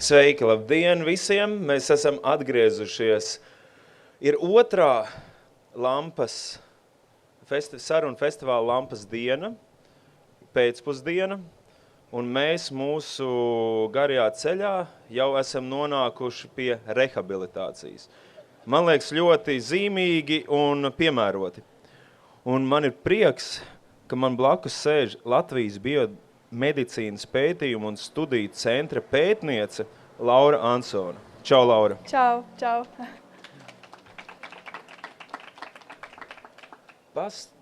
Sveiki, labdien visiem! Mēs esam atgriezušies. Ir otrā lampas, sarunu festivāla lampas diena, pēcpusdiena, un mēs mūsu garajā ceļā jau esam nonākuši pie rehabilitācijas. Man liekas ļoti zīmīgi un piemēroti. Un man ir prieks, ka man blakus sēž Latvijas biomedicīnas pētījuma un studiju centra pētniece Laura Ansone. Čau, Laura! Čau, čau!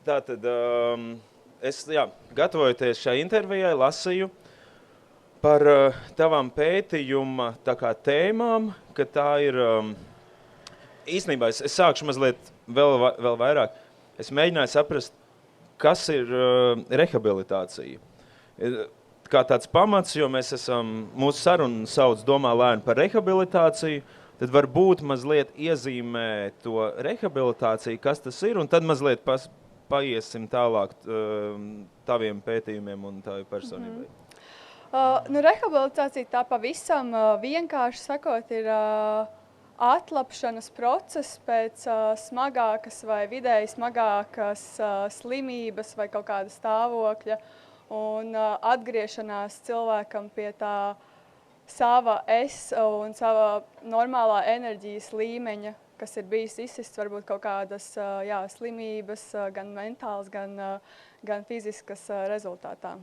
Tātad, es gatavojoties šai intervijai, lasīju par tavām pētījuma tēmām, ka tā ir, īstenībā es sākšu mazliet vēl vairāk. Es mēģināju saprast, kas ir rehabilitācija. Kā tāds pamats, jo mēs esam, mūsu sarunu sauc domā lēni par rehabilitāciju, tad varbūt mazliet iezīmē to rehabilitāciju, kas tas ir, un tad mazliet paiesim tālāk taviem pētījumiem un tavi personībai. Rehabilitācija tā pavisam vienkārši sakot ir atlapšanas process pēc smagākas vai vidēji smagākas slimības vai kaut kāda stāvokļa un atgriešanās cilvēkam pie tā sava un sava normālā enerģijas līmeņa, kas ir bijis izsists varbūt kaut kādas slimības, gan mentāls, gan fiziskas rezultātā.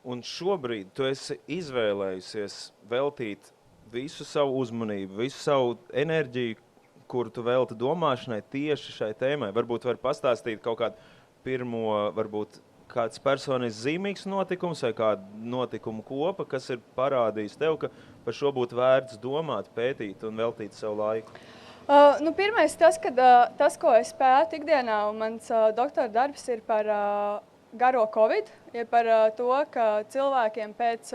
Un šobrīd tu esi izvēlējusies veltīt visu savu uzmanību, visu savu enerģiju, kuru tu velti domāšanai tieši šai tēmai. Varbūt var pastāstīt kaut kādu pirmo, varbūt kāds personisks zīmīgs notikums vai kāda notikuma kopa, kas ir parādījis tev, ka par šo būtu vērts domāt, pētīt un veltīt savu laiku? Pirmais tas, ko es pētu ikdienā, un mans doktora darbs ir par garo Covid, ir par to, ka cilvēkiem pēc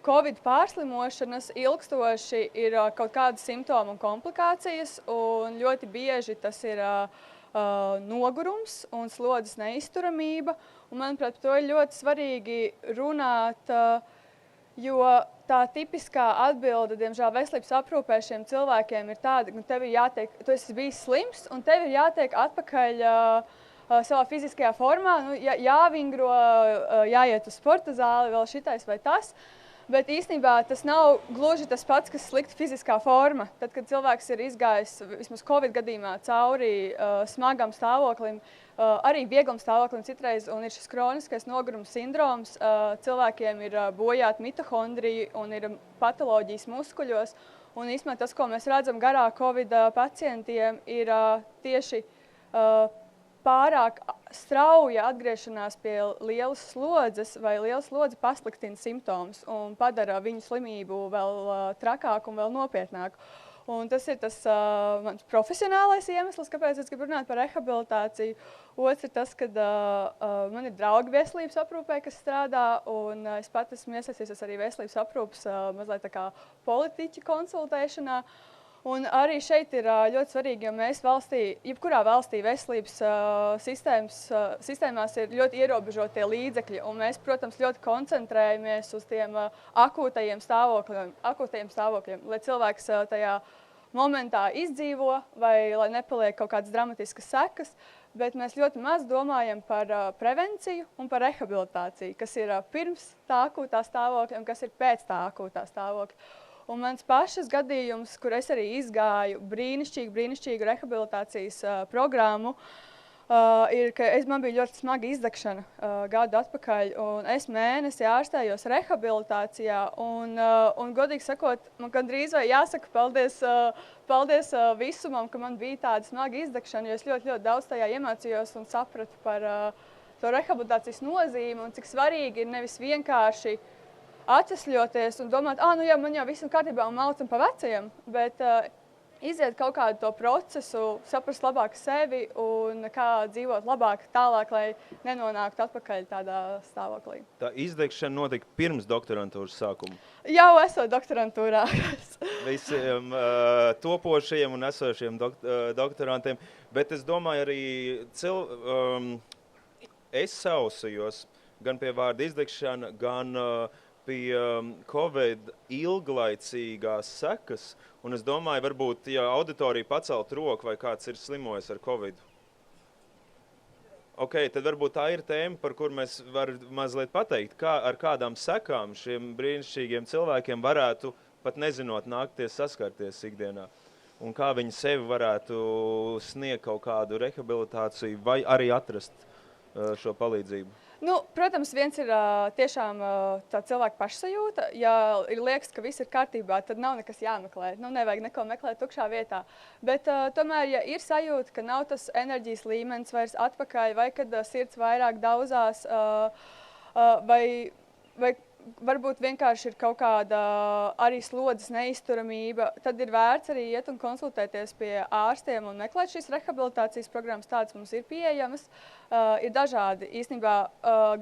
Covid pārslimošanas ilgstoši ir kaut kādas simptomu un komplikācijas, un ļoti bieži tas ir nogurums un slodzes neizturamība. Un, manuprāt, par to ir ļoti svarīgi runāt, jo tā tipiskā atbilde, diemžēl, veselības aprūpē šiem cilvēkiem ir tāda, ka tev ir jātiek, tu esi bijis slims, un tev ir jātiek atpakaļ savā fiziskajā formā, jāvingro, jāiet uz sporta zāli, vēl šitais vai tas. Bet īstenībā tas nav gluži tas pats, kas slikta fiziskā forma. Tad, kad cilvēks ir izgājis, vismaz Covid gadījumā, cauri smagam stāvoklim, arī vieglam stāvoklim citreiz, un ir šis kroniskais nogurums sindroms, cilvēkiem ir bojāta mitohondrija un ir patoloģijas muskuļos. Un īstenībā tas, ko mēs redzam garā Covid pacientiem, ir tieši pārāk strauja atgriešanās pie lielas slodzes, vai liela slodze pasliktina simptomus un padara viņu slimību vēl trakāku un vēl nopietnāku. Un tas ir tas mans profesionālais iemesls, kāpēc es gribu runāt par rehabilitāciju. Otrs ir tas, ka man ir draugi veselības aprūpē, kas strādā, un es pat esmu iesaistījusies arī veselības aprūpas mazliet tā kā politiķu konsultēšanā. Un arī šeit ir ļoti svarīgi, jo mēs jebkurā valstī veselības sistēmās ir ļoti ierobežotie līdzekļi, un mēs, protams, ļoti koncentrējamies uz tiem akūtajiem stāvokļiem, lai cilvēks tajā momentā izdzīvo vai lai nepaliek kaut kādas dramatiskas sekas, bet mēs ļoti maz domājam par prevenciju un par rehabilitāciju, kas ir pirms tā akūtā stāvokļa un kas ir pēc tā akūtā stāvokļa. Un mans pašas gadījums, kur es arī izgāju brīnišķīgu rehabilitācijas programmu, ir, ka man bija ļoti smaga izdegšana gadu atpakaļ, un es mēnesi ārstējos rehabilitācijā, un godīgi sakot, man gandrīz vai jāsaka paldies visumam, ka man bija tāda smaga izdegšana, jo es ļoti daudz tajā iemācījos un sapratu par to rehabilitācijas nozīmi, un cik svarīgi ir nevis vienkārši atvesļoties un domāt, man jau viss ir kārtībā un maucam pa vecajam, bet iziet kaut kādu to procesu, saprast labāk sevi un kā dzīvot labāk tālāk, lai nenonāktu atpakaļ tādā stāvoklī. Tā izdegšana notika pirms doktorantūras sākuma? Jau esot doktorantūrā. Visiem topošajiem un esošiem doktorantiem, bet es domāju arī es sausajos gan pie vārda izdegšana, gan pie Covid ilglaicīgās sekas, un es domāju, varbūt, ja auditorija pacelt roku vai kāds ir slimojis ar Covid. Ok, tad varbūt tā ir tēma, par kur mēs varam mazliet pateikt, ar kādām sekām šiem brīnišķīgiem cilvēkiem varētu, pat nezinot, nākties saskarties ikdienā. Un kā viņi sevi varētu sniegt kaut kādu rehabilitāciju vai arī atrast šo palīdzību. Nu, protams, viens ir tiešām tā cilvēka pašsajūta. Ja ir liekas, ka viss ir kārtībā, tad nav nekas jāmeklē. Nu, nevajag neko meklēt tukšā vietā. Bet tomēr, ja ir sajūta, ka nav tas enerģijas līmenis vairs atpakaļ, vai kad sirds vairāk daudzās, vai varbūt vienkārši ir kaut kāda arī slodzes neizturamība, tad ir vērts arī iet un konsultēties pie ārstiem un meklēt šīs rehabilitācijas programmas, tādas mums ir pieejamas. Ir dažādi. Īstenībā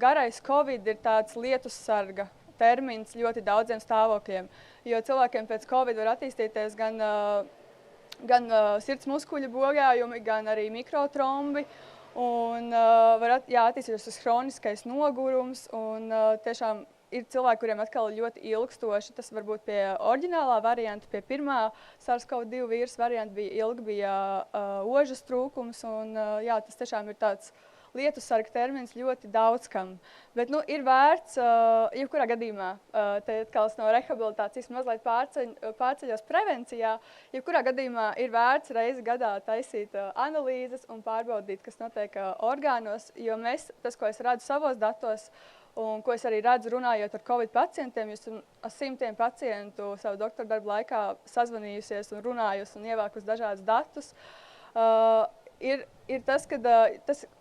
garais Covid ir tāds lietussarga termins ļoti daudziem stāvokļiem, jo cilvēkiem pēc Covid var attīstīties gan sirds muskuļu bojājumi, gan arī mikrotrombi. Un var attīstīties uz hroniskais nogurums un tiešām ir cilvēki, kuriem atkal ļoti ilgstoši, tas varbūt pie oriģinālā varianta, pie pirmā SARS-CoV-2 vīrusa varianta bija ožas trūkums, un jā, tas tiešām ir tāds lietussarga termins ļoti daudz kam. Bet nu, ir vērts, jebkurā gadījumā, te atkal no rehabilitācijas mazliet pārceļos prevencijā, jebkurā gadījumā ir vērts reizi gadā taisīt analīzes un pārbaudīt, kas notiek orgānos, jo tas, ko es redzu savos datos, un ko es arī redzu runājot ar Covid pacientiem, jūs ar simtiem pacientu savu doktora darbu laikā sazvanījusies un runājusi un ievākus dažādus datus, ir tas, ka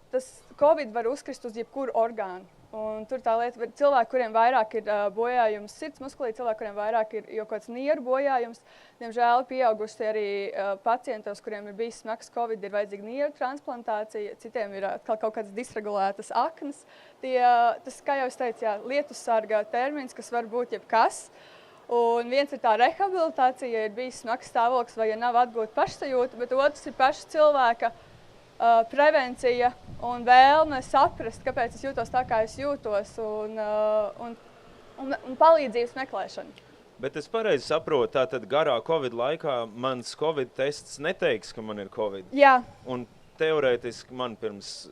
tas Covid var uzkrist uz jebkuru orgānu. Un tur tā lieta, cilvēki, kuriem vairāk ir bojājums sirds muskulī, cilvēki, kuriem vairāk ir jau kāds nieru bojājums, diemžēl pieauguši arī pacientos, kuriem ir bijis smags Covid, ir vajadzīga nieru transplantācija, citiem ir kaut kādas disregulētas aknas. Tas, kā jau es teicu, jā, lietussarga termins, kas var būt jebkas. Un viens ir tā rehabilitācija, ja ir bijis smags stāvoklis vai ja nav atgūta pašsajūta, bet otrs ir paša cilvēka prevencija un vēlme saprast, kāpēc es jūtos tā, kā es jūtos, un palīdzības meklēšana. Bet es pareizi saprotu, tātad garā Covid laikā mans Covid tests neteiks, ka man ir Covid. Jā. Un teorētiski man pirms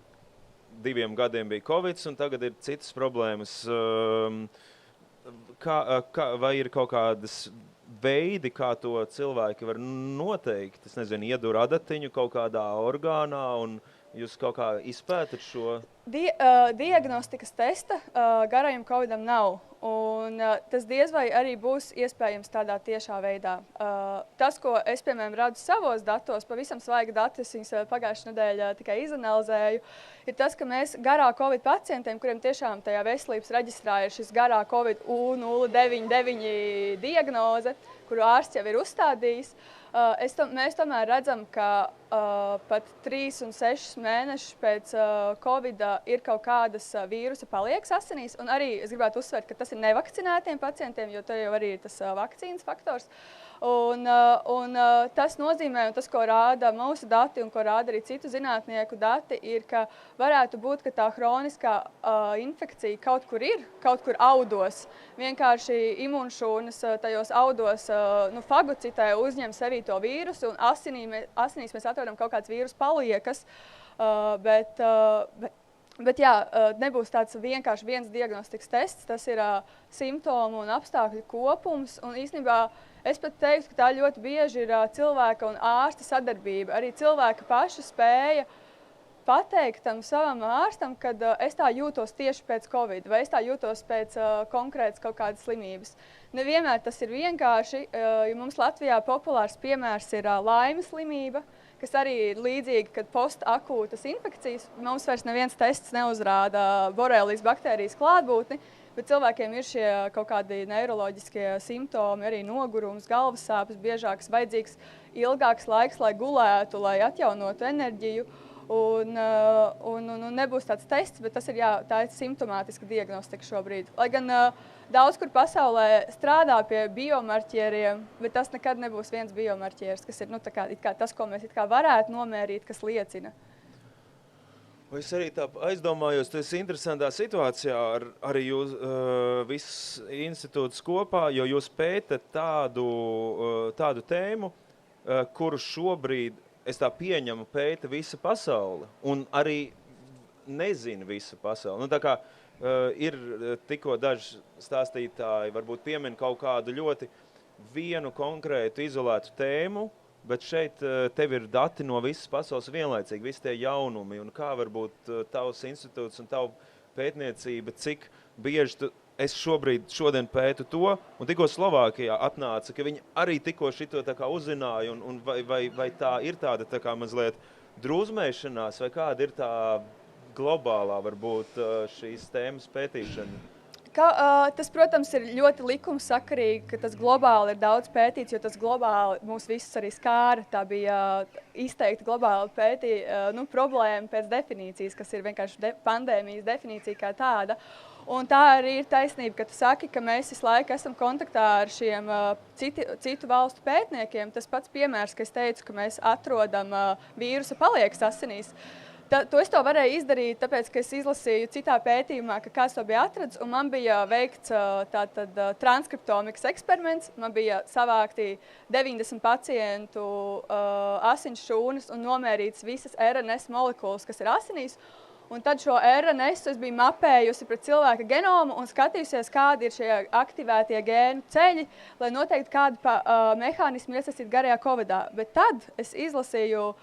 2 gadiem bija Covid, un tagad ir citas problēmas. Vai ir kaut kādas veidi, kā to cilvēki var noteikt? Es nezinu, iedur adatiņu kaut kādā orgānā, un jūs kaut kā izpētat šo? Diagnostikas testa garajam Covidam nav, un tas diez vai arī būs iespējams tādā tiešā veidā. Tas, ko es, piemēram, redzu savos datos, pavisam svaigi dati, es viņus pagājušajā nedēļā tikai izanalizēju, ir tas, ka mēs garā Covid pacientiem, kuriem tiešām tajā veselības reģistrā ir šis garā Covid U099 diagnoze, kuru ārsts jau ir uzstādījis, mēs tomēr redzam, ka pat 3 un 6 mēnešus pēc Covida ir kaut kādas vīrusa paliekas asinīs, un arī es gribētu uzsvērt, ka tas ir nevakcinētiem pacientiem, jo tur jau arī ir tas vakcīnas faktors. Un tas nozīmē, un tas, ko rāda mūsu dati un ko rāda arī citu zinātnieku dati, ir, ka varētu būt, ka tā hroniskā infekcija kaut kur audos. Vienkārši imunšūnas tajos audos fagocitē uzņem sevī to vīrusu, un asinīs mēs atrodam kaut kāds vīrusu paliekas, bet jā, nebūs tāds vienkārši viens diagnostikas tests, tas ir simptomu un apstākļu kopums, un īstenībā es pat teiktu, ka tā ļoti bieži ir cilvēka un ārsta sadarbība. Arī cilvēka paša spēja pateikt tam savam ārstam, kad es tā jūtos tieši pēc Covid, vai es tā jūtos pēc konkrētas kaut kādas slimības. Nevienmēr tas ir vienkārši, jo mums Latvijā populārs piemērs ir laimes slimība, kas arī ir līdzīgi, kad postakūtas infekcijas. Mums vairs neviens tests neuzrāda borelijas baktērijas klātbūtni, bet cilvēkiem ir šie kaut kādi neiroloģiskie simptomi, arī nogurums, galvas sāpes, biežāks, vajadzīgs ilgāks laiks, lai gulētu, lai atjaunotu enerģiju. Un nebūs tāds tests, bet tā ir simptomātiska diagnostika šobrīd. Lai gan daudz kur pasaulē strādā pie biomarķieriem, bet tas nekad nebūs viens biomarķieris, kas ir tas, ko mēs varētu nomērīt, kas liecina. Es arī tā aizdomājos, tu esi interesantā situācijā arī jūs viss institūts kopā, jo jūs pētat tādu tēmu, kuru šobrīd, es tā pieņemu, pēta visa pasaule un arī nezina visa pasaule. Nu, tā kā ir tikko daži stāstītāji, varbūt piemin kaut kādu ļoti vienu konkrētu izolētu tēmu, bet šeit tev ir dati no visas pasaules vienlaicīgi, visi tie jaunumi, un kā varbūt tavs institūts un tavu pētniecība, cik bieži es šodien pētu to, un tikko Slovākijā atnāca, ka viņi arī tikko šito tā kā uzzināja, un vai tā ir tāda tā kā mazliet drūzmēšanās, vai kāda ir tā globālā varbūt šīs tēmas pētīšana? Tas, protams, ir ļoti likumsakarīgi, ka tas globāli ir daudz pētīts, jo tas globāli mūs visus arī skāra. Tā bija izteikti globāli problēma pēc definīcijas, kas ir vienkārši pandēmijas definīcija kā tāda. Un tā arī ir taisnība, ka tu saki, ka mēs visu laiku esam kontaktā ar šiem citu valstu pētniekiem. Tas pats piemērs, ka es teicu, ka mēs atrodam vīrusa paliekas asinīs. To es varēju izdarīt, tāpēc, ka es izlasīju citā pētījumā, ka kāds to bija atradis, un man bija veikts transkriptomikas eksperiments. Man bija savākti 90 pacientu asins šūnas un nomērīts visas RNS molekulas, kas ir asinīs. Un tad šo RNS es biju mapējusi pret cilvēka genomu un skatījusies, kādi ir šie aktivētie gēnu ceļi, lai noteikti kādu mehānismu iesaistīt garajā covidā. Bet tad es izlasīju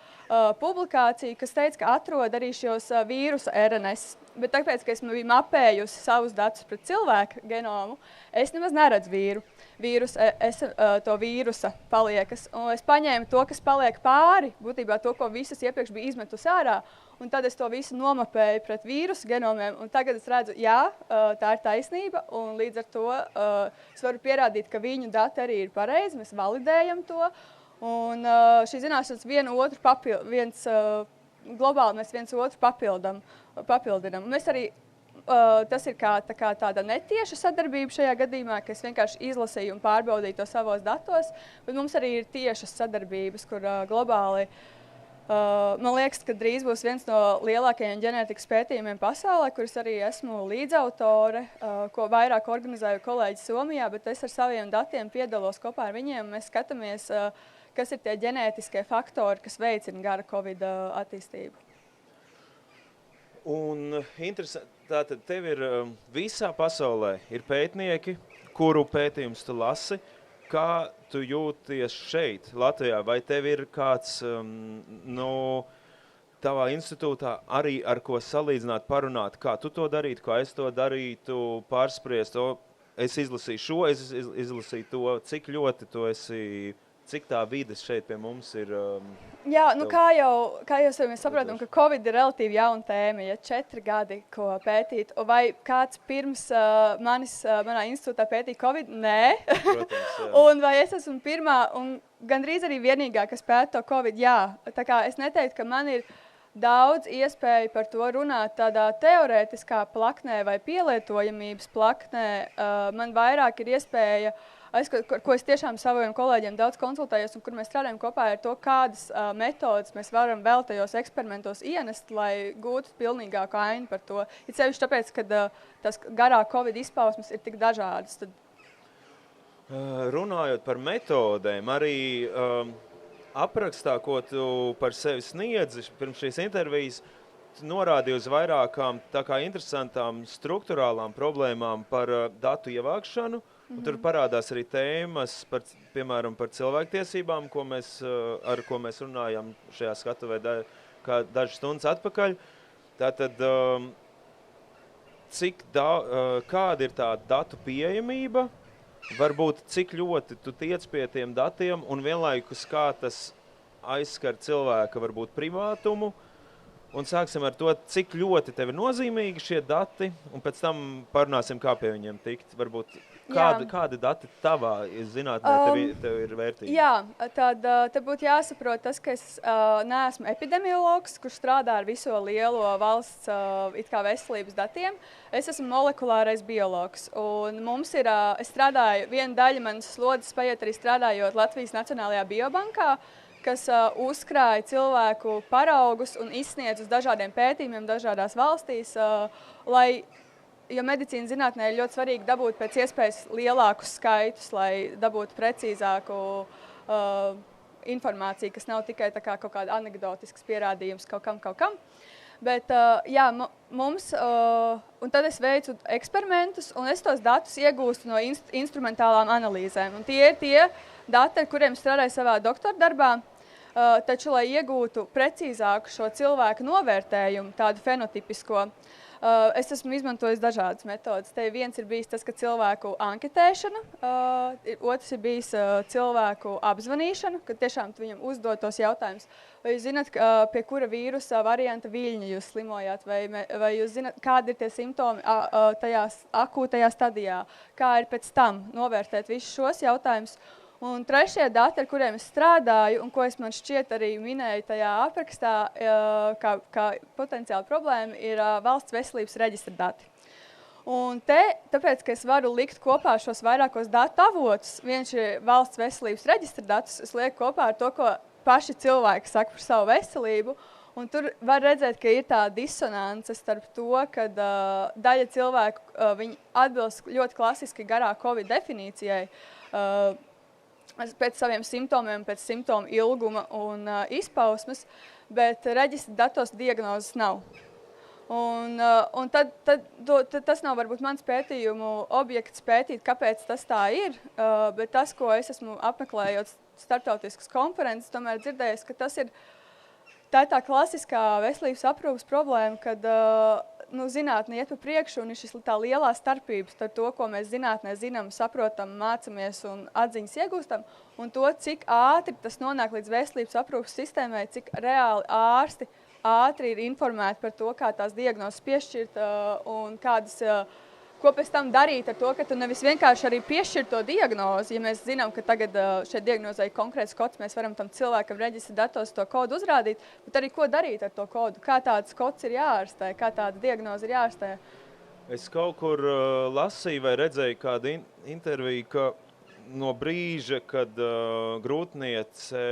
publikāciju, kas teica, ka atrod arī šos vīrusa RNS. Bet tāpēc, ka es biju mapējusi savus datus pret cilvēka genomu, es nemaz neredzu to vīrusa paliekas. Un es paņēmu to, kas paliek pāri, būtībā to, ko visas iepriekš bija izmetusi ārā, un tad es to visu nomapēju pret vīrusu genomiem, un tagad es redzu, jā, tā ir taisnība, un līdz ar to es varu pierādīt, ka viņu dati arī ir pareizi, mēs validējam to, un šī zināšanas globāli mēs viens otru papildinam. Mēs arī, tas ir kā tāda netieša sadarbība šajā gadījumā, ka es vienkārši izlasīju un pārbaudīju to savos datos, bet mums arī ir tiešas sadarbības, kur globāli man liekas, ka drīz būs viens no lielākajiem ģenētikas pētījumiem pasaulē, kuras arī esmu līdzautore, ko vairāk organizēju kolēģi Somijā, bet es ar saviem datiem piedalos kopā ar viņiem. Mēs skatāmies, kas ir tie ģenētiskie faktori, kas veicina gara Covid attīstību. Un interesanti, tātad tev ir visā pasaulē ir pētnieki, kuru pētījums tu lasi. Kā tu jūties šeit, Latvijā? Vai tev ir kāds tavā institūtā arī ar ko salīdzināt, parunāt, kā tu to darītu, kā es to darītu, pārspriest to? Es izlasīju šo, es izlasīju to, cik ļoti tu esi, cik tā vides šeit pie mums ir? Jā, kā jau mēs saprotam, ka Covid ir relatīvi jauna tēma, ja 4 gadi, ko pētīt. Vai kāds pirms manā institūtā pētīja Covid? Nē. Protams, jā. Un vai es esmu pirmā un gandrīz arī vienīgā, kas pēta to Covid? Jā. Tā kā es neteiktu, ka man ir daudz iespēju par to runāt tādā teorētiskā plaknē vai pielietojamības plaknē. Man vairāk ir iespēja, ko es tiešām saviem kolēģiem daudz konsultējos un kur mēs strādājam kopā ar to, kādas metodas mēs varam vēl tajos eksperimentos ienest, lai gūtu pilnīgāku ainu par to. Ir sevišķi tāpēc, ka tas garā Covid izpausmes ir tik dažādas. Runājot par metodēm, arī aprakstā, ko tu par sevi sniedzi pirms šīs intervijas, norādīja uz vairākām tā kā interesantām struktūrālām problēmām par datu ievākšanu. Un tur parādās arī tēmas, piemēram, par cilvēktiesībām, ar ko mēs runājam šajā skatuvē dažas stundas atpakaļ. Tātad, kāda ir tā datu pieejamība, varbūt cik ļoti tu tiec pie tiem datiem un vienlaikus kā tas aizskar cilvēka varbūt privātumu. Un sāksim ar to, cik ļoti tev ir nozīmīgi šie dati, un pēc tam parunāsim, kā pie viņiem tikt. Varbūt kādi dati tavā zinātnē tev ir vērtīgi? Jā, tad būtu jāsaprot tas, ka es neesmu epidemiologs, kurš strādā ar viso lielo valsts veselības datiem. Es esmu molekulārais biologs, un mums ir, es strādāju, viena daļa manas slodzes paiet arī strādājot Latvijas Nacionālajā biobankā, kas uzkrāja cilvēku paraugus un izsniedz uz dažādiem pētījumiem dažādās valstīs, jo medicīnas zinātnē ir ļoti svarīgi dabūt pēc iespējas lielākus skaitus, lai dabūtu precīzāku informāciju, kas nav tikai tā kā kaut kāda anekdotisks pierādījums kaut kam. Bet, jā, mums, un tad es veicu eksperimentus, un es tos datus iegūstu no instrumentālām analīzēm. Un tie ir tie dati, ar kuriem strādāju savā doktora darbā, taču, lai iegūtu precīzāku šo cilvēku novērtējumu, tādu fenotipisko, es esmu izmantojis dažādas metodas. Te viens ir bijis tas, ka cilvēku anketēšana, otrs ir bijis cilvēku apzvanīšana, kad tiešām tu viņam uzdod tos jautājumus. Vai jūs zināt, pie kura vīrusa varianta viļņa jūs slimojāt, vai jūs zināt, kādi ir tie simptomi tajā akūtajā stadijā, kā ir pēc tam novērtēt visus šos jautājumus. Un trešie dati, ar kuriem es strādāju, un ko es man šķiet arī minēju tajā aprakstā, kā potenciāla problēma, ir valsts veselības reģistra dati. Un tāpēc, ka es varu likt kopā šos vairākos datu avotus, viens ir valsts veselības reģistra datus, es lieku kopā ar to, ko paši cilvēki saka par savu veselību, un tur var redzēt, ka ir tā disonance starp to, ka daļa cilvēku viņi atbilst ļoti klasiski garā Covid definīcijai, pēc saviem simptomiem, pēc simptomu ilguma un izpausmes, bet reģistra datos diagnozes nav. Un tad tas nav varbūt mans pētījumu objekts pētīt, kāpēc tas tā ir, bet tas, ko es esmu apmeklējot starptautiskas konferences, tomēr dzirdējis, ka tā ir tā klasiskā veselības aprūpas problēma, kad zinātne iet pa priekšu un ir tā lielā starpības starp to, ko mēs zinātnē zinām, saprotam, mācamies un atziņas iegūstam, un to, cik ātri tas nonāk līdz veselības aprūpas sistēmai, cik reāli ārsti ātri ir informēti par to, kā tās diagnozes piešķirt un ko pēc tam darīt ar to, ka tu nevis vienkārši arī piešķir to diagnozi. Ja mēs zinām, ka tagad šeit diagnozē ir konkrēts kods, mēs varam tam cilvēkam reģistra datos to kodu uzrādīt, bet arī ko darīt ar to kodu, kā tāds kods ir jāārstē, kā tāda diagnoze ir jāārstē. Es kaut kur lasīju vai redzēju kādu interviju, ka no brīža, kad grūtniece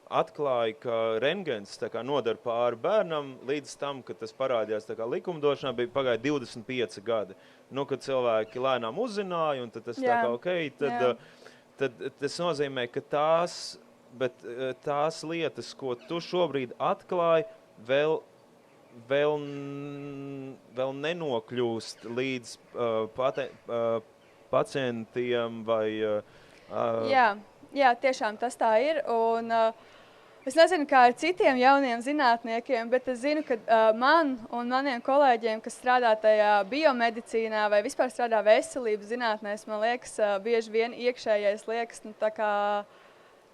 atklāja, ka rentgens nodara pāri bērnam, līdz tam, kad tas parādījās likumdošanā, bija pagāja 25 gadi. Kad cilvēki lēnām uzzināja, un tad tas tad tas nozīmē, ka tās lietas, ko tu šobrīd atklāji, vēl nenokļūst līdz pacientiem vai... Jā, tiešām tas tā ir. Un, es nezinu, kā ar citiem jauniem zinātniekiem, bet es zinu, ka man un maniem kolēģiem, kas strādā tajā biomedicīnā vai vispār strādā veselības zinātnēs, man liekas, bieži vien iekšējais liekas,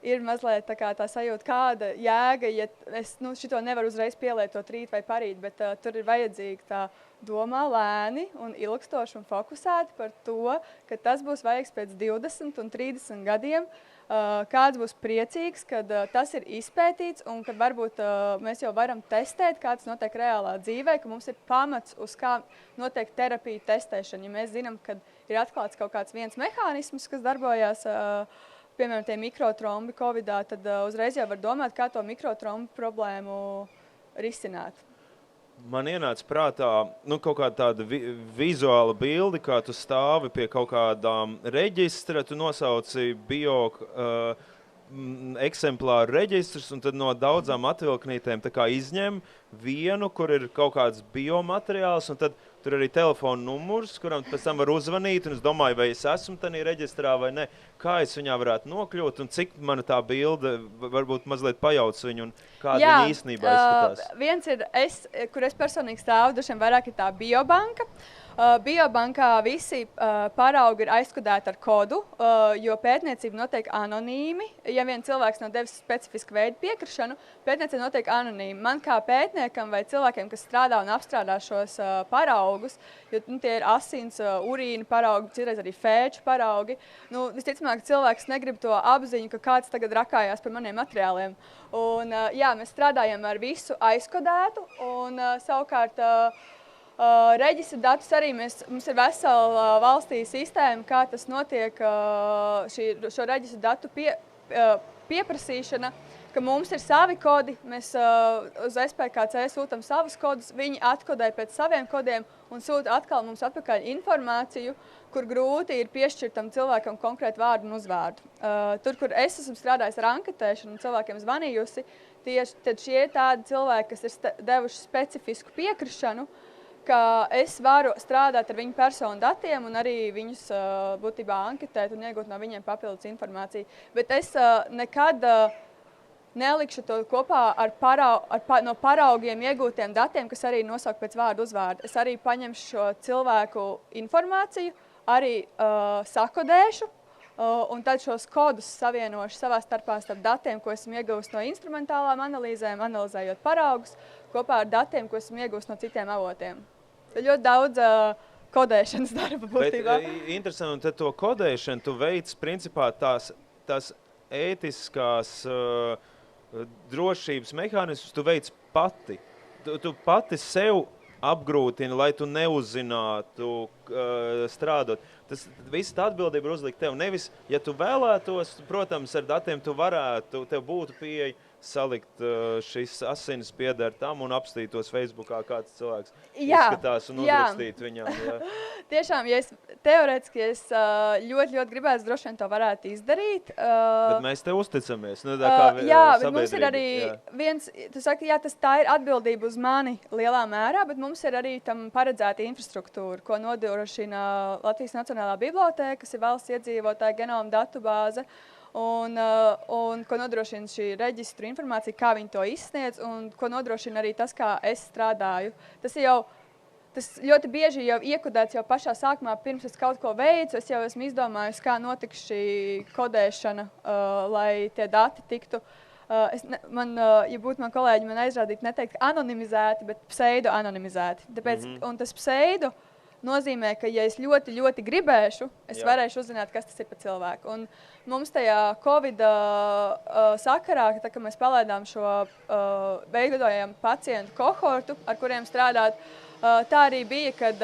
ir mazliet tā sajūta, kāda jēga, ja es šito nevaru uzreiz pielietot rīt vai parīt, bet tur ir vajadzīga tā domā lēni un ilgstoši un fokusēti par to, ka tas būs vajadzīgs pēc 20 un 30 gadiem, kāds būs priecīgs, kad tas ir izpētīts un kad varbūt mēs jau varam testēt, kā tas notiek reālā dzīvē, ka mums ir pamats, uz kā notiek terapija testēšana. Ja mēs zinām, ka ir atklāts kaut kāds viens mehānisms, kas darbojās, piemēram, tie mikrotrombi Covidā, tad uzreiz jau var domāt, kā to mikrotrombu problēmu risināt. Man ienāca prātā kaut kāda tāda vizuāla bilde, kā tu stāvi pie kaut kādām reģistra, tu nosauci eksemplāru reģistrus, un tad no daudzām atvilknītēm izņem vienu, kur ir kaut kāds biomateriāls, un tad tur arī telefona numurs, kuram pēc tam var uzvanīt, un es domāju, vai es esmu tanī reģistrā vai ne, kā es viņā varētu nokļūt, un cik mana tā bilde varbūt mazliet pajauc viņu, un kāda viņa īstenībā izskatās. Viens ir, kur es personīgi stāvu, dažiem vairāk ir tā biobanka. Biobankā visi paraugi ir aizkodēti ar kodu, jo pētniecība notiek anonīmi. Ja vien cilvēks nav devis specifisku veidu piekrišanu, pētniecība notiek anonīmi. Man kā pētniekam vai cilvēkiem, kas strādā un apstrādā šos paraugus, jo tie ir asins, urīna paraugi, citreiz arī fēču paraugi, visticamāk, cilvēks negrib to apziņu, ka kāds tagad rakājās par maniem materiāliem. Un, mēs strādājam ar visu aizkodētu un savukārt reģistra datus arī mums ir vesela valstī sistēma, kā tas notiek šo reģistra datu pieprasīšana, ka mums ir savi kodi, mēs uz SPKC sūtam savus kodus, viņi atkodē pēc saviem kodiem un sūta atkal mums atpakaļ informāciju, kur grūti ir piešķirtam cilvēkam konkrētu vārdu un uzvārdu. Tur, kur es esmu strādājis ar anketēšanu un cilvēkiem zvanījusi, tieši tad šie tādi cilvēki, kas ir devuši specifisku piekrišanu, ka es varu strādāt ar viņu personu datiem un arī viņus būtībā anketēt un iegūt no viņiem papildus informāciju. Bet es nekad nelikšu to kopā ar no paraugiem iegūtiem datiem, kas arī nosauc pēc vārdu uzvārdu. Es arī paņemšu šo cilvēku informāciju, arī sakodēšu, un tad šos kodus savienošu savā starpā starp datiem, ko esmu iegūst no instrumentālām analīzēm, analizējot paraugus, kopā ar datiem, ko esmu iegūst no citiem avotiem. Tad ļoti daudz kodēšanas darba būtībā. Bet interesanti, un tad to kodēšanu tu veic principā tās ētiskās drošības mehānismus tu veic pati. Tu pati sev apgrūtina, lai tu neuzzinātu strādot. Tas viss tā atbildība ir uzlikt tev. Nevis, ja tu vēlētos, protams, ar datiem tu varētu, tev būtu pieeja salikt šis asins pieder tam un apstītos Facebookā, kāds cilvēks izskatās un uzrakstīt viņam. Jā. Tiešām, ja teorētiski es ļoti gribētu, droši vien to varētu izdarīt. Bet mēs te uzticamies. Nu, jā, bet mums ir arī viens, tu saki, jā, tā ir atbildība uz mani lielā mērā, bet mums ir arī tam paredzēta infrastruktūra, ko nodrošina Latvijas Nacionālā bibliotēka, kas ir valsts iedzīvotāja genoma datubāze. Un ko nodrošina šī reģistra informācija, kā viņi to izsniedz, un ko nodrošina arī tas, kā es strādāju. Tas ļoti bieži jau iekodēts jau pašā sākumā, pirms es kaut ko veicu, es jau esmu izdomājusi, kā notiks šī kodēšana, lai tie dati tiktu, ja būtu man kolēģi, man aizrādīt neteikt anonimizēti, bet pseido-anonimizēti. Tāpēc, un tas pseido nozīmē, ka, ja es ļoti gribēšu, es varēšu uzzināt, kas tas ir par cilvēku. Un mums tajā Covid sakarā, tā, ka mēs palaidām šo veidojam pacientu kohortu, ar kuriem strādāt, tā arī bija, kad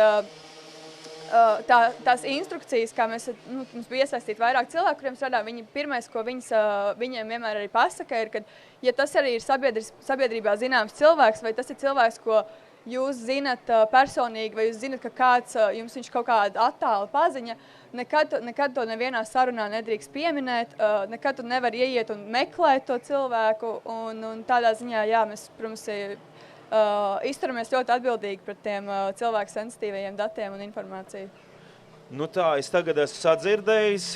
tās instrukcijas, kā mums bija iesaistīti vairāk cilvēku, kuriem strādā, pirmais, ko viņiem vienmēr arī pasaka, ir, ka, ja tas arī ir sabiedrībā zināms cilvēks, vai tas ir cilvēks, ko jūs zinat personīgi, vai jūs zinat, ka kāds jums viņš kaut kāda attāla paziņa, nekad to nevienā sarunā nedrīkst pieminēt, nekad tu nevar ieiet un meklēt to cilvēku, un tādā ziņā, jā, mēs, protams, izturamies ļoti atbildīgi pret tiem cilvēku sensitīvajiem datiem un informāciju. Nu tā, es tagad esmu sadzirdējis,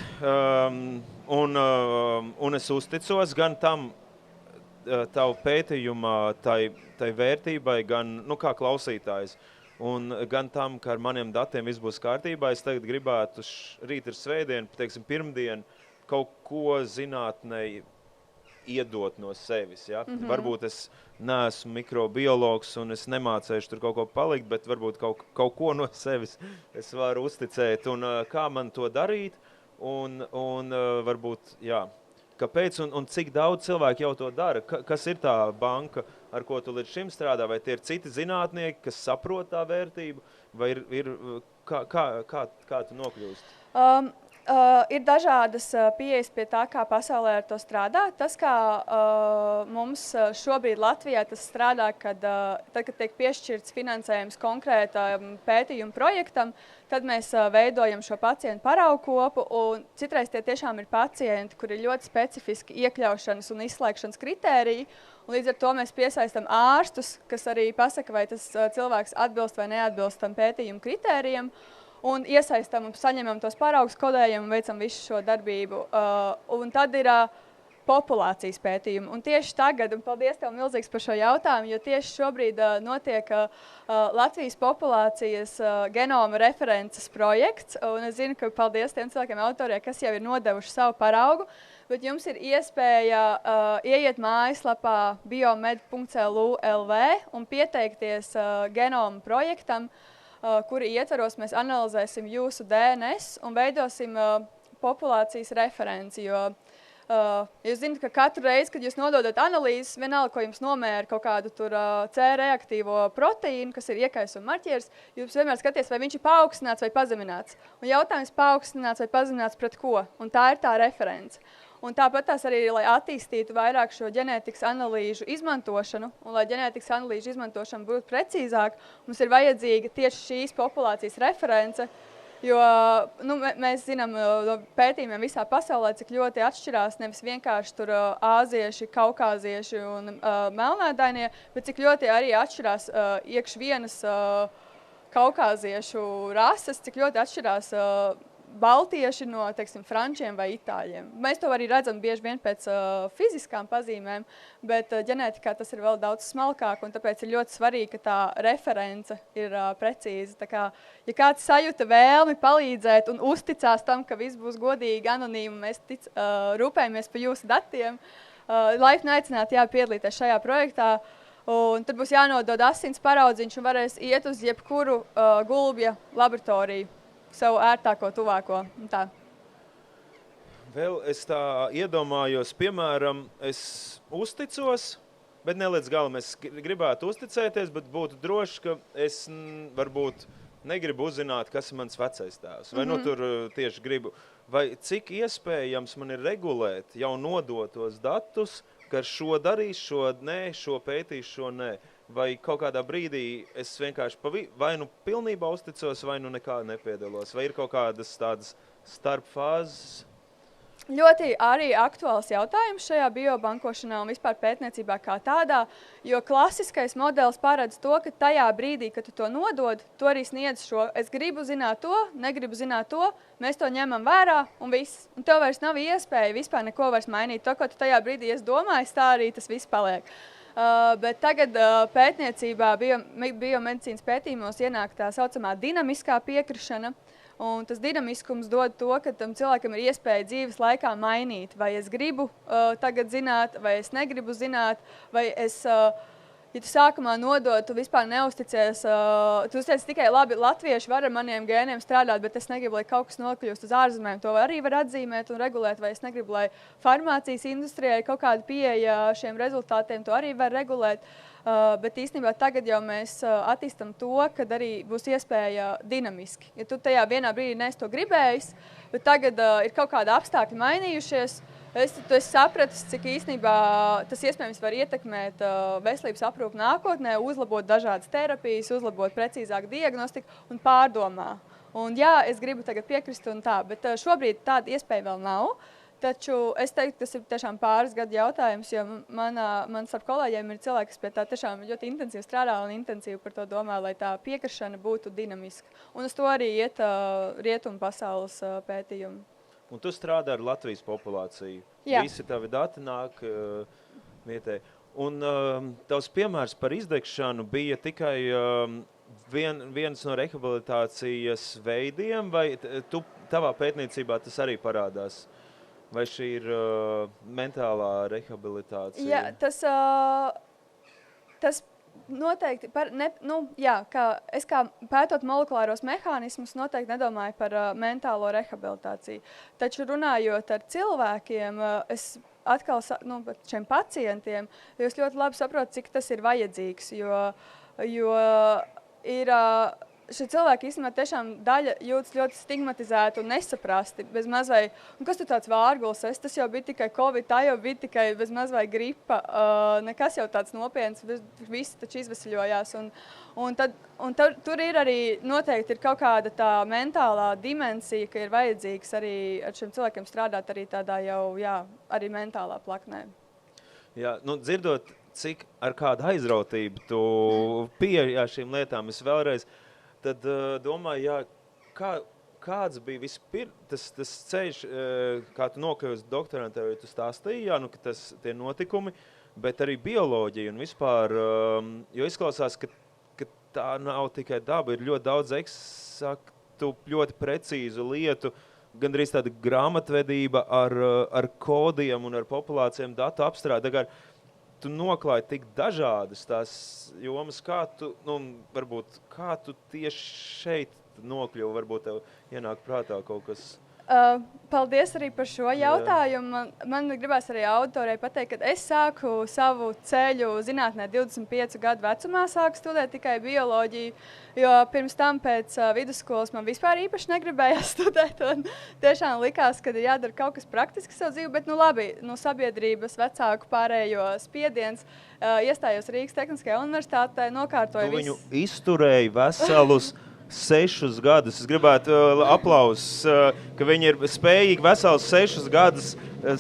un es uzticos gan tam, tavu pētījumā tai vērtībai, gan kā klausītājs, un gan tam, ka ar maniem datiem viss būs kārtībā. Es tagad gribētu, rīt ir svētdiena, teiksim, pirmdien, kaut ko zinātnei iedot no sevis. Ja? Varbūt es neesmu mikrobiologs un es nemācēšu tur kaut ko palikt, bet varbūt kaut ko no sevis es varu uzticēt. Un kā man to darīt, un varbūt, jā, kāpēc un cik daudz cilvēku jau to dara? Kas ir tā banka, ar ko tu līdz šim strādā? Vai tie ir citi zinātnieki, kas saprot tā vērtību? Vai kā tu nokļūst? Ir dažādas pieejas pie tā, kā pasaulē ar to strādā. Tas, kā mums šobrīd Latvijā tas strādā, kad tiek piešķirts finansējums konkrētam pētījumu projektam, tad mēs veidojam šo pacientu paraugu kopu, un citreiz tie tiešām ir pacienti, kur ir ļoti specifiski iekļaušanas un izslēgšanas kritēriji, un līdz ar to mēs piesaistam ārstus, kas arī pasaka, vai tas cilvēks atbilst vai neatbilst tam pētījumu kritērijam, un iesaistam un saņemam tos paraugus, kodējam un veicam visu šo darbību. Un tad ir populācijas pētījumi. Un tieši tagad, un paldies tev milzīgs par šo jautājumu, jo tieši šobrīd notiek Latvijas populācijas genoma references projekts. Un es zinu, ka paldies tiem cilvēkiem autoriem, kas jau ir nodevuši savu paraugu. Bet jums ir iespēja ieiet mājaslapā biomed.lu.lv un pieteikties genoma projektam, kuri ietvaros mēs analizēsim jūsu DNS un veidosim populācijas referenci, jo jūs zināt, ka katru reizi, kad jūs nododat analīzes, vienalga, ko jums nomēra kaut kādu tur C-reaktīvo proteīnu, kas ir iekaisuma marķieris, jūs vienmēr skaties, vai viņš ir paaugstināts vai pazemināts. Un jautājums paaugstināts vai pazemināts pret ko? Un tā ir tā reference. Un tāpat tās arī, lai attīstītu vairāk šo ģenētikas analīžu izmantošanu, un lai ģenētikas analīžu izmantošana būtu precīzāk, mums ir vajadzīga tieši šīs populācijas reference, jo mēs zinām no pētījumiem visā pasaulē, cik ļoti atšķirās nevis vienkārši tur āzieši, kaukāzieši un melnēdainie, bet cik ļoti arī atšķirās iekš vienas kaukāziešu rases, cik ļoti atšķirās baltieši no, teiksim, frančiem vai itāļiem. Mēs to arī redzam bieži vien pēc fiziskām pazīmēm, bet ģenētikā tas ir vēl daudz smalkāk, un tāpēc ir ļoti svarīgi, ka tā reference ir precīza. Tā kā, ja kāds sajūta vēlmi palīdzēt un uzticās tam, ka viss būs godīgi, anonīmi, mēs rūpējamies par jūsu datiem, laipni aicināti piedalīties šajā projektā. Un tad būs jānodod asins paraudziņš un varēs iet uz jebkuru gulbja laboratoriju. Savu ērtāko, tuvāko. Tā. Vēl es tā iedomājos, piemēram, es uzticos, bet ne līdz galam es gribētu uzticēties, bet būtu droši, ka es varbūt negribu uzzināt, kas ir mans vecais tēvs. Vai tur tieši gribu. Vai cik iespējams man ir regulēt jau nodotos datus, ka šo darīs, šo nē, šo pētīs, šo nē. Vai kaut kādā brīdī es vienkārši vai nu pilnībā uzticos, vai nu nekā nepiedalos? Vai ir kaut kādas tādas starpfāzes? Ļoti arī aktuāls jautājums šajā biobankošanā un vispār pētniecībā kā tādā, jo klasiskais modelis paredz to, ka tajā brīdī, kad tu to nodod, tu arī sniedz šo, es gribu zināt to, negribu zināt to, mēs to ņemam vērā un viss. Un tev vairs nav iespēja vispār neko vairs mainīt. To, ko tu tajā brīdī esi domājis, tā arī tas viss paliek. Bet tagad pētniecībā, biomedicīnas pētījumos ienāk tā saucamā dinamiskā piekrišana, un tas dinamiskums dod to, ka tam cilvēkam ir iespēja dzīves laikā mainīt, vai es gribu tagad zināt, vai es negribu zināt, vai es, ja tu sākumā nodod, tu vispār neusticies, tu uztiec tikai labi, latvieši var ar maniem gēniem strādāt, bet es negribu, lai kaut kas nokļūst uz ārzemēm, to arī var atzīmēt un regulēt, vai es negribu, lai farmācijas industrijai kaut kāda pieeja šiem rezultātiem, to arī var regulēt. Bet īstenībā tagad jau mēs attīstam to, kad arī būs iespēja dinamiski. Ja tu tajā vienā brīdī neesi to gribējis, bet tagad ir kaut kādi apstākļi mainījušies, tu esi sapratis, cik īstenībā tas iespējams var ietekmēt veselības aprūpu nākotnē, uzlabot dažādas terapijas, uzlabot precīzāku diagnostiku un pārdomā. Un jā, es gribu tagad piekrist un tā, bet šobrīd tāda iespēja vēl nav. Taču es teiktu, tas ir tiešām pāris gadu jautājums, jo man starp kolēģiem ir cilvēki, kas pie tā tiešām ļoti intensīvi strādā un intensīvi par to domā, lai tā piekrišana būtu dinamiska. Un uz to arī iet rietumu pasaules pētījumi. Un tu strādā ar Latvijas populāciju. Jā. Visi tavi dati nāk vietē. Un tavs piemērs par izdegšanu bija tikai viens no rehabilitācijas veidiem, vai tavā pētniecībā tas arī parādās? Vai šī ir mentālā rehabilitācija? Jā, tas noteikti, es kā pētot molekulāros mehānismus, noteikti nedomāju par mentālo rehabilitāciju. Taču runājot ar cilvēkiem, es atkal par šiem pacientiem, jūs ļoti labi saprotat, cik tas ir vajadzīgs, jo ir... Šie cilvēki īstenībā tiešām daļa jūtas ļoti stigmatizēti un nesaprasti. Bez maz vai, un kas tu tāds vārguls esi? Tas jau bija tikai Covid, tā jau bija tikai bez maz vai gripa. Nekas jau tāds nopietns, visi taču izveseļojās. Tur ir arī noteikti ir kaut kāda tā mentālā dimensija, ka ir vajadzīgs arī ar šiem cilvēkiem strādāt arī tādā jau, arī mentālā plaknē. Jā, dzirdot, cik ar kādu aizrautību tu pieeja šīm lietām, es vēlreiz tad domāju, kāds bija tas ceļš, kā tu nokļuvi uz doktorantu, tu stāstīji, ka tie notikumi, bet arī bioloģija un vispār, jo izklausās, ka tā nav tikai daba, ir ļoti daudz eksaktu, ļoti precīzu lietu, gandrīz tāda grāmatvedība ar kodiem un ar populācijām datu apstrādi. Tu noklāji tik dažādas tās jomas, kā tu tieši šeit nokļuvi, varbūt tev ienāk prātā kaut kas? Paldies arī par šo jautājumu. Man gribās arī autorei pateikt, ka es sāku savu ceļu zinātnē 25 gadu vecumā, sāku studēt tikai bioloģiju, jo pirms tam pēc vidusskolas man vispār īpaši negribējās studēt. Tiešām likās, ka ir jādara kaut kas praktisks savu dzīvi, bet labi, no sabiedrības vecāku pārējo spiediens iestājos Rīgas Tehniskajā universitātē, nokārtoju visu. Viņu izturēja veselus 6 gadus. Es gribētu aplausus, ka viņi ir spējīgi vesels 6 gadus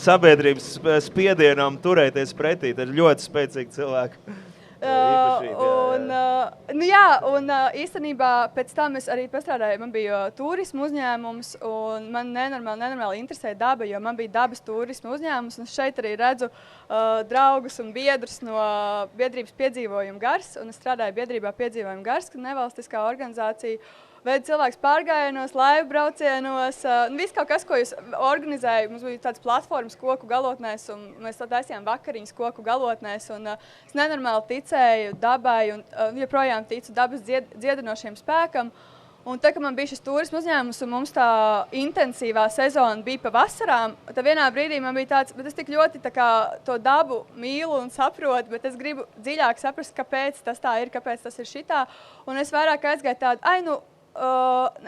sabiedrības spiedienam turēties pretī. Tas ir ļoti spēcīgi cilvēki. Īstenībā pēc tam es arī pastrādāju, man bija turismu uzņēmums, un man nenormāli interesēja daba, jo man bija dabas turismu uzņēmums, un šeit arī redzu draugus un biedrus no biedrības Piedzīvojumu gars, un es strādāju biedrībā Piedzīvojumu gars, nevalstiskā organizācija, veidu cilvēks pārgājienos, laivu braucienos, viss kaut kas, ko es organizēju. Mums bija tādas platformas koku galotnēs, un mēs taisījām vakariņas koku galotnēs, un es nenormāli ticēju dabai, un joprojām ticu dabas dziedinošiem spēkam. Un tā, ka man bija šis turismu uzņēmums, un mums tā intensīvā sezona bija pa vasarām, tad vienā brīdī man bija tāds, bet es tik ļoti to dabu mīlu un saprotu, bet es gribu dziļāk saprast, kāpēc tas tā ir, kāpēc tas ir šitā. Un es vairāk aizgāju tādu,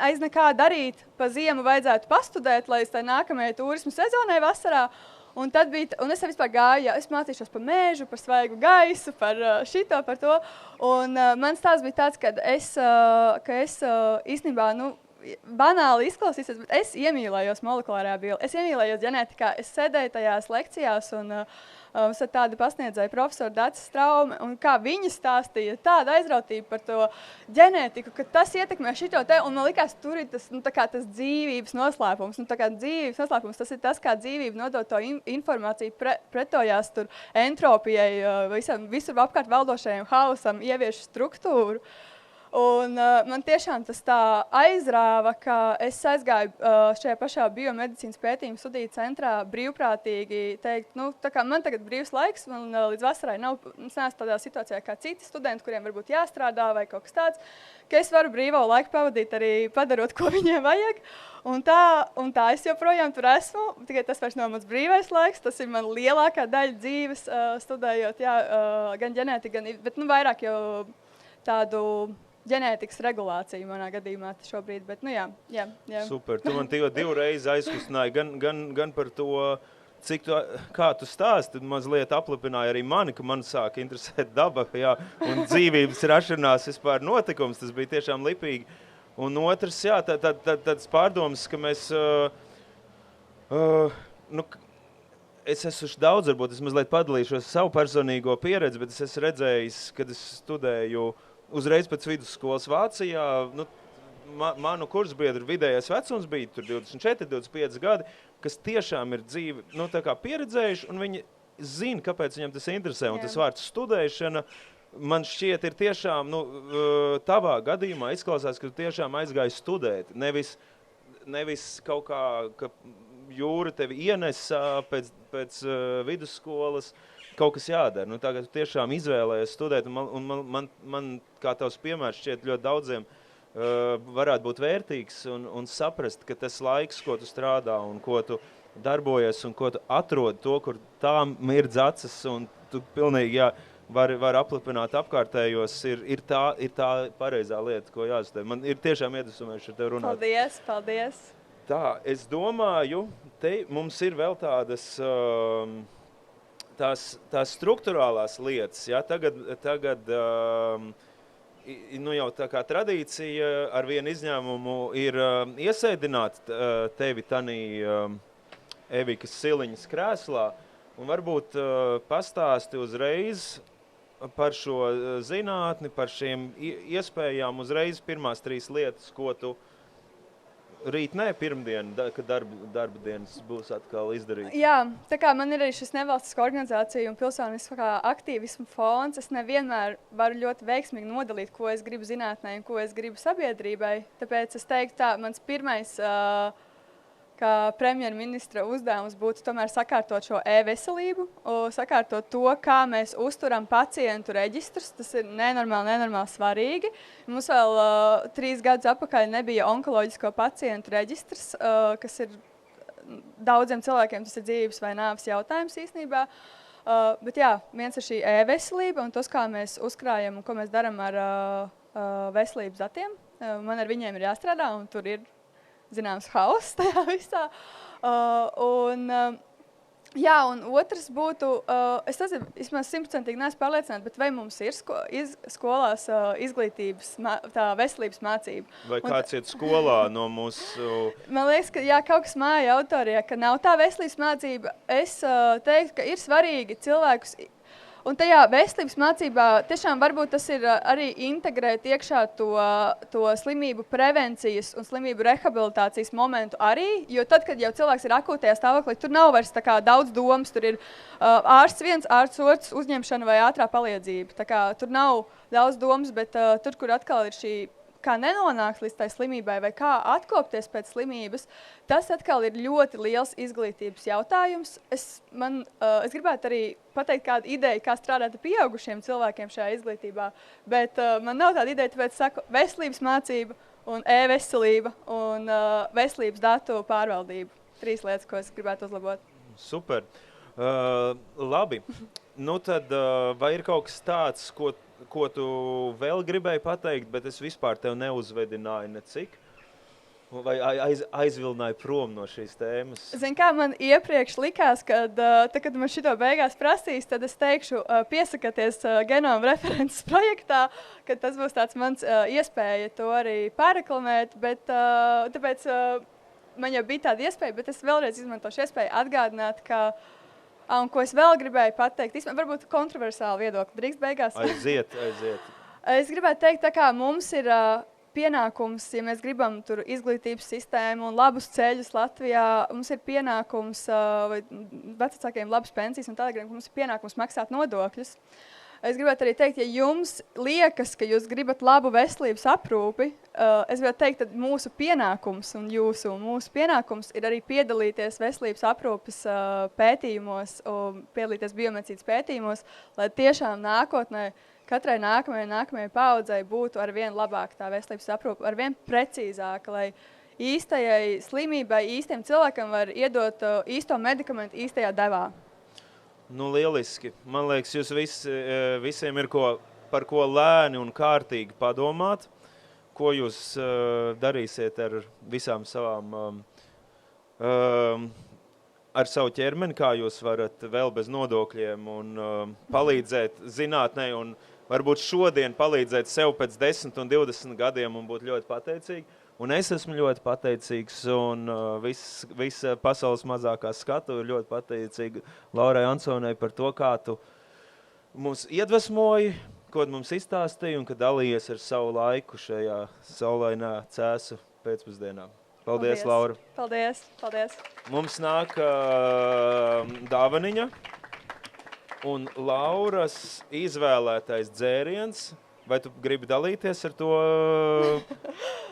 aiz nekā darīt, pa ziemu vajadzētu pastudēt, lai es tai nākamajai turismu sezonai vasarā. Un es vispār gāju, es mācīšos par mēžu, par svaigu gaisu, par šito, par to. Un mans tās bija tāds, ka es īstenībā, banāli izklausīsies, bet es iemīlējos molekulārajā bioloģijā, es iemīlējos ģenētikā, es sēdēju tajās lekcijās un mums ir tāda pasniedzēja profesora Dāca Straume, un kā viņa stāstīja, tāda aizrautība par to ģenētiku, ka tas ietekmē šito te, un man likās, tur ir tas, tas dzīvības noslēpums. Dzīvības noslēpums, tas ir tas, kā dzīvība nodod to informāciju, pretojās tur entropijai, visur apkārt valdošajam hausam, ievieš struktūru. Un man tiešām tas tā aizrāva, ka es aizgāju šajā pašā biomedicīnas pētījuma studiju centrā brīvprātīgi teikt, man tagad brīvs laiks, man līdz vasarai es neesmu tādā situācijā kā citi studenti, kuriem varbūt jāstrādā vai kaut kas tāds, ka es varu brīvo laiku pavadīt arī padarot, ko viņiem vajag. Un tā es joprojām tur esmu, tikai tas vairs nav mans brīvais laiks, tas ir man lielākā daļa dzīves studējot, gan ģenētika, bet vairāk jau tādu ģenētikas regulācija manā gadījumā šobrīd, bet jā. Super, tu man divreiz aizkustināji gan par to, kā tu stāsti, mazliet aplipināji arī mani, ka man sāka interesēt daba, un dzīvības rašanās vispār notikums, tas bija tiešām lipīgi. Un otrs, tāds pārdomas, ka mēs, es esmu daudz, varbūt es mazliet padalīšos savu personīgo pieredzi, bet es esmu redzējis, kad es studēju uzreiz pēc vidusskolas Vācijā, manu kursbiedru vidējais vecums bija tur 24, 25 gadi, kas tiešām ir dzīvi, pieredzējuši, un viņi zina, kāpēc viņam tas interesē. Un tas vārds studēšana, man šķiet, ir tiešām, tavā gadījumā izklausās, ka tu tiešām aizgāji studēt. Nevis kaut kā, ka jūra tevi ienesā pēc vidusskolas, kaut kas jādara. Tagad tu tiešām izvēlējies studēt, un man kā tavs piemērs šķiet ļoti daudziem varētu būt vērtīgs un saprast, ka tas laiks, ko tu strādā un ko tu darbojies un ko tu atrod to, kur tā mirdz acis un tu pilnīgi var aplipināt apkārtējos, ir tā pareizā lieta, ko jāstāv. Man ir tiešām iedvesmojoši ar tevi runāt. Paldies! Tā, es domāju, te mums ir vēl tādas tās struktūrālās lietas, tagad jau tā kā tradīcija ar vienu izņēmumu ir iesēdināt tevi tanī Evikas Siliņas krēslā, un varbūt pastāsti uzreiz par šo zinātni, par šiem iespējām uzreiz pirmās 3 lietas, ko tu rīt, pirmdien, kad darba dienas būs atkal izdarīts. Jā, tā kā man ir arī šis nevalstiskā organizācija un pilsoniskā aktīvismu fonds, es nevienmēr varu ļoti veiksmīgi nodalīt, ko es gribu zinātnē un ko es gribu sabiedrībai. Tāpēc es teiktu tā, mans pirmais ka premjerministra uzdevums būtu tomēr sakārtot šo e-veselību, sakārtot to, kā mēs uzturam pacientu reģistrus. Tas ir nenormāli svarīgi. Mums vēl 3 gadus atpakaļ nebija onkoloģisko pacientu reģistrs, kas ir daudziem cilvēkiem tas ir dzīves vai nāves jautājums īstenībā. Bet jā, viens ir šī e-veselība un tas, kā mēs uzkrājam un ko mēs darām ar veselības datiem. Man ar viņiem ir jāstrādā un tur ir zināms hauss tajā visā. Jā, un otrs būtu, es nezinu, vismaz 100% neesmu pārliecināta, bet vai mums ir skolās izglītības, tā veselības mācība? Vai kāds iet skolā no mūsu... Man liekas, ka jā, kaut kas māja autorijā, ka nav tā veselības mācība. Es teiktu, ka ir svarīgi cilvēkus... Un tajā veselības mācībā tiešām varbūt tas ir arī integrēt iekšā to slimību prevencijas un slimību rehabilitācijas momentu arī, jo tad, kad jau cilvēks ir akūtajā stāvoklī, tur nav vairs tā kā daudz domas, tur ir ārsts viens, ārsts otrs, uzņemšana vai ātrā palīdzība. Tā kā tur nav daudz domas, bet tur, kur atkal ir šī kā nenonākt līdz tai slimībai vai kā atkopties pēc slimības, tas atkal ir ļoti liels izglītības jautājums. Es gribētu arī pateikt kādu ideju, kā strādāt ar pieaugušiem cilvēkiem šajā izglītībā, bet man nav tāda ideja, tāpēc saku veselības mācība un e-veselība un veselības datu pārvaldība. 3 lietas, ko es gribētu uzlabot. Super. Labi. Nu tad, vai ir kaut kas tāds, ko tu vēl gribēji pateikt, bet es vispār tev neuzvedināju necik? Vai aizvilināju prom no šīs tēmas? Zini kā, man iepriekš likās, kad man šito beigās prasīs, tad es teikšu, piesakaties genoma references projektā, kad tas būs tāds mans iespēja to arī pārreklamēt, bet tāpēc man jau bija tāda iespēja, bet es vēlreiz izmantošu iespēju atgādināt, ka un ko es vēl gribēju pateikt, varbūt kontroversāli viedokli, drīkst beigās? Aiziet. Es gribētu teikt, tā kā mums ir pienākums, ja mēs gribam tur izglītības sistēmu un labus ceļus Latvijā, mums ir pienākums, vai vecākiem labas pensijas un tādā, mums ir pienākums maksāt nodokļus. Es gribētu arī teikt, ja jums liekas, ka jūs gribat labu veselības aprūpi, es gribētu teikt, ka mūsu pienākums un mūsu pienākums ir arī piedalīties veselības aprūpes pētījumos un piedalīties biomedicīnas pētījumos, lai tiešām nākotnē katrai nākamajai paaudzei būtu arvien labāk tā veselības aprūpe, arvien precīzāka, lai īstajai slimībai, īstiem cilvēkam var iedot īsto medikamentu īstajā devā. Nu, lieliski. Man liekas, jūs visiem ir par ko lēni un kārtīgi padomāt, ko jūs darīsiet ar visām savām, ar savu ķermeni, kā jūs varat vēl bez nodokļiem un palīdzēt zinātnei un varbūt šodien palīdzēt sev pēc 10 un 20 gadiem un būt ļoti pateicīgi. Un es esmu ļoti pateicīgs un visa pasaules mazākā skatu ir ļoti pateicīga Laurai Ansonai par to, kā tu mums iedvesmoji, ko mums izstāstīji un ka dalījies ar savu laiku šajā saulainā Cēsu pēcpusdienā. Paldies, Laura. Paldies. Mums nāk dāvaniņa un Lauras izvēlētais dzēriens. Vai tu gribi dalīties ar to?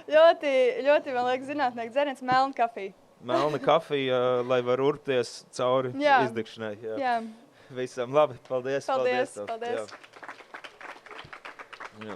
ļoti, man liekas, zinātnieks dzēriens melna kafija. Melna kafija, lai var urpties cauri izdikšanai. Jā. Visam labi. Paldies. Paldies. Jā.